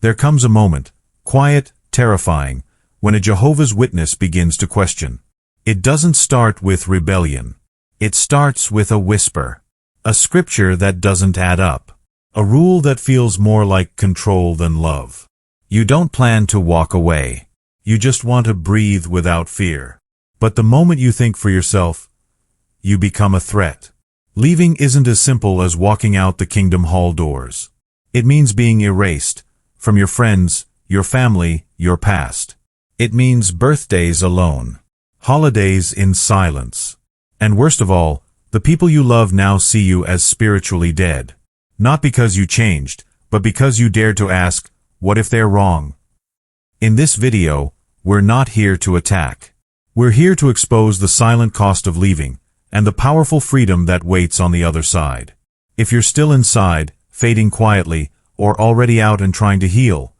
There comes a moment, quiet, terrifying, when a Jehovah's Witness begins to question. It doesn't start with rebellion. It starts with a whisper. A scripture that doesn't add up. A rule that feels more like control than love. You don't plan to walk away. You just want to breathe without fear. But the moment you think for yourself, you become a threat. Leaving isn't as simple as walking out the kingdom hall doors. It means being erased from your friends, your family, your past. It means birthdays alone, holidays in silence. And worst of all, the people you love now see you as spiritually dead. Not because you changed, but because you dared to ask, what if they're wrong? In this video, we're not here to attack. We're here to expose the silent cost of leaving, and the powerful freedom that waits on the other side. If you're still inside, fading quietly, or already out and trying to heal,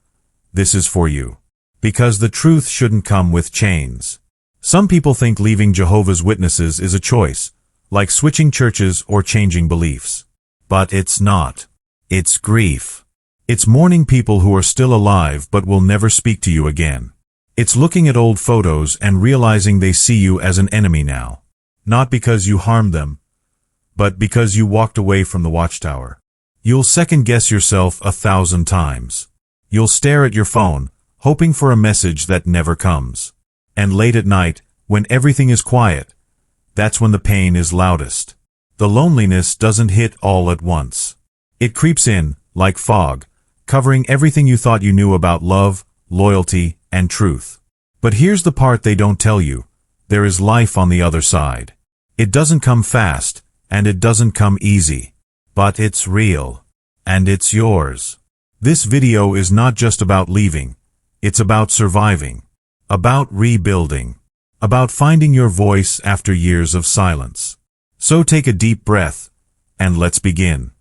this is for you. Because the truth shouldn't come with chains. Some people think leaving Jehovah's Witnesses is a choice, like switching churches or changing beliefs. But it's not. It's grief. It's mourning people who are still alive but will never speak to you again. It's looking at old photos and realizing they see you as an enemy now. Not because you harmed them, but because you walked away from the Watchtower. You'll second-guess yourself 1,000 times. You'll stare at your phone, hoping for a message that never comes. And late at night, when everything is quiet, that's when the pain is loudest. The loneliness doesn't hit all at once. It creeps in, like fog, covering everything you thought you knew about love, loyalty, and truth. But here's the part they don't tell you. There is life on the other side. It doesn't come fast, and it doesn't come easy. But it's real. And it's yours. This video is not just about leaving. It's about surviving. About rebuilding. About finding your voice after years of silence. So take a deep breath, and let's begin.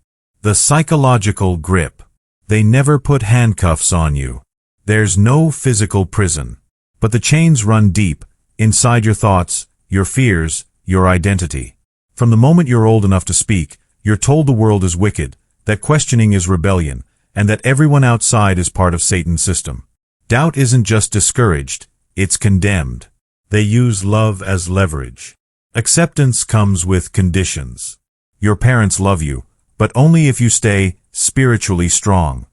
The psychological grip. They never put handcuffs on you. There's no physical prison. But the chains run deep, inside your thoughts, your fears, your identity. From the moment you're old enough to speak, you're told the world is wicked, that questioning is rebellion, and that everyone outside is part of Satan's system. Doubt isn't just discouraged, it's condemned. They use love as leverage. Acceptance comes with conditions. Your parents love you, but only if you stay spiritually strong.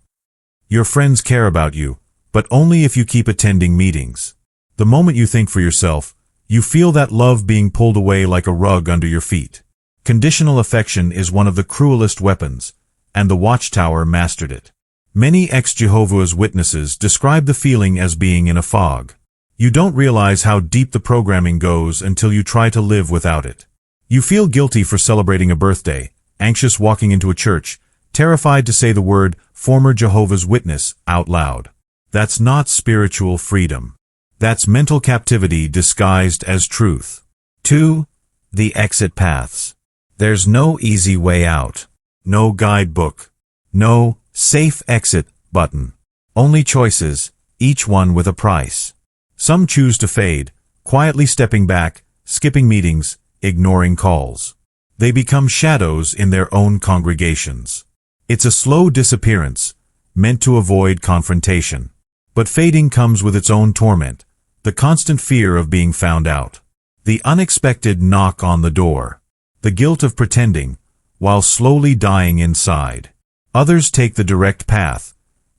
Your friends care about you, but only if you keep attending meetings. The moment you think for yourself, you feel that love being pulled away like a rug under your feet. Conditional affection is one of the cruelest weapons, and the Watchtower mastered it. Many ex-Jehovah's Witnesses describe the feeling as being in a fog. You don't realize how deep the programming goes until you try to live without it. You feel guilty for celebrating a birthday, anxious walking into a church, terrified to say the word former Jehovah's Witness out loud. That's not spiritual freedom. That's mental captivity disguised as truth. 2. The exit paths. There's no easy way out. No guidebook. No safe exit button. Only choices, each one with a price. Some choose to fade, quietly stepping back, skipping meetings, ignoring calls. They become shadows in their own congregations. It's a slow disappearance, meant to avoid confrontation. But fading comes with its own torment, the constant fear of being found out. The unexpected knock on the door. The guilt of pretending, while slowly dying inside. Others take the direct path.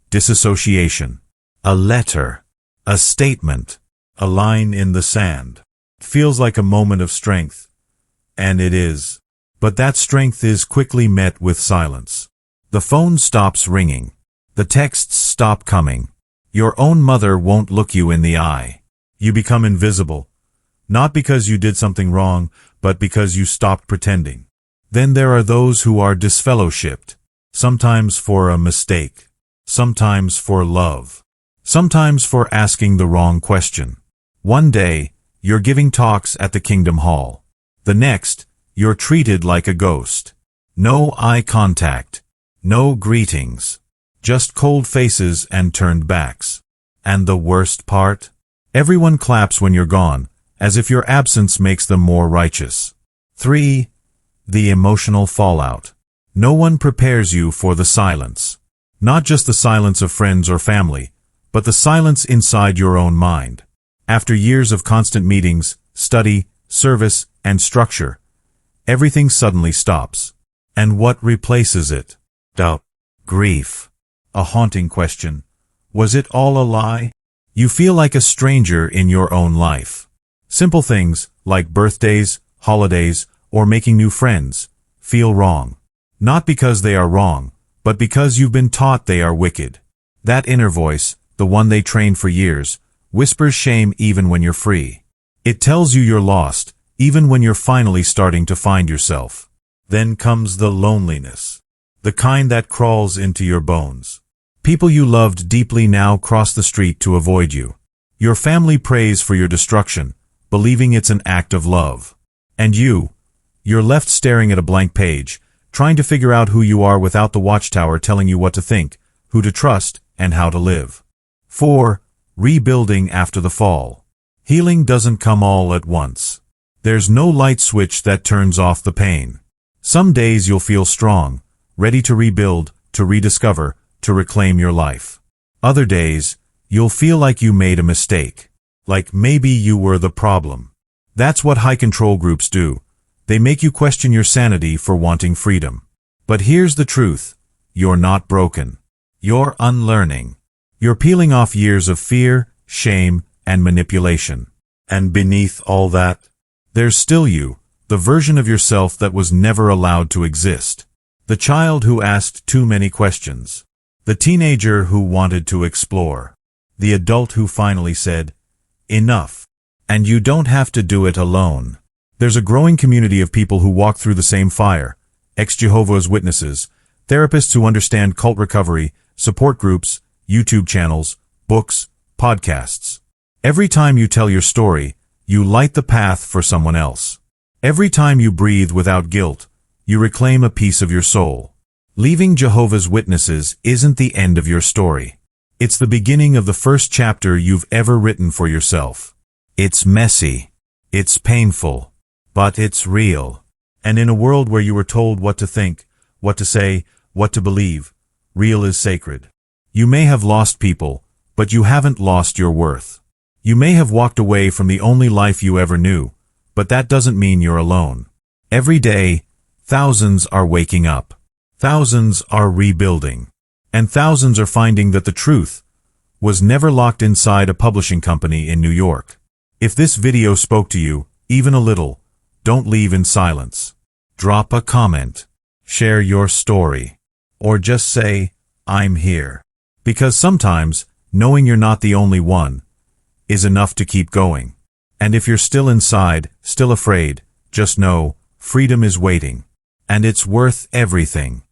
Disassociation. A letter. A statement. A line in the sand. It feels like a moment of strength. And it is. But that strength is quickly met with silence. The phone stops ringing. The texts stop coming. Your own mother won't look you in the eye. You become invisible. Not because you did something wrong, but because you stopped pretending. Then there are those who are disfellowshipped. Sometimes for a mistake. Sometimes for love. Sometimes for asking the wrong question. One day, you're giving talks at the Kingdom Hall. The next, you're treated like a ghost. No eye contact. No greetings. Just cold faces and turned backs. And the worst part? Everyone claps when you're gone, as if your absence makes them more righteous. 3. The emotional fallout. No one prepares you for the silence. Not just the silence of friends or family, but the silence inside your own mind. After years of constant meetings, study, service, and structure, everything suddenly stops. And what replaces it? Doubt. Grief. A haunting question. Was it all a lie? You feel like a stranger in your own life. Simple things, like birthdays, holidays, or making new friends, feel wrong. Not because they are wrong, but because you've been taught they are wicked. That inner voice, the one they trained for years, whispers shame even when you're free. It tells you you're lost, even when you're finally starting to find yourself. Then comes the loneliness. The kind that crawls into your bones. People you loved deeply now cross the street to avoid you. Your family prays for your destruction, believing it's an act of love. And you're left staring at a blank page, trying to figure out who you are without the Watchtower telling you what to think, who to trust, and how to live. 4. Rebuilding after the fall. Healing doesn't come all at once. There's no light switch that turns off the pain. Some days you'll feel strong, ready to rebuild, to rediscover, to reclaim your life. Other days, you'll feel like you made a mistake. Like maybe you were the problem. That's what high control groups do. They make you question your sanity for wanting freedom. But here's the truth. You're not broken. You're unlearning. You're peeling off years of fear, shame, and manipulation. And beneath all that, there's still you, the version of yourself that was never allowed to exist. The child who asked too many questions. The teenager who wanted to explore. The adult who finally said, enough. And you don't have to do it alone. There's a growing community of people who walk through the same fire. Ex-Jehovah's Witnesses, therapists who understand cult recovery, support groups, YouTube channels, books, podcasts. Every time you tell your story, you light the path for someone else. Every time you breathe without guilt, you reclaim a piece of your soul. Leaving Jehovah's Witnesses isn't the end of your story. It's the beginning of the first chapter you've ever written for yourself. It's messy. It's painful. But it's real. And in a world where you were told what to think, what to say, what to believe, real is sacred. You may have lost people, but you haven't lost your worth. You may have walked away from the only life you ever knew, but that doesn't mean you're alone. Every day, thousands are waking up. Thousands are rebuilding. And thousands are finding that the truth was never locked inside a publishing company in New York. If this video spoke to you, even a little, don't leave in silence. Drop a comment. Share your story. Or just say, I'm here. Because sometimes, knowing you're not the only one, is enough to keep going. And if you're still inside, still afraid, just know, freedom is waiting. And it's worth everything.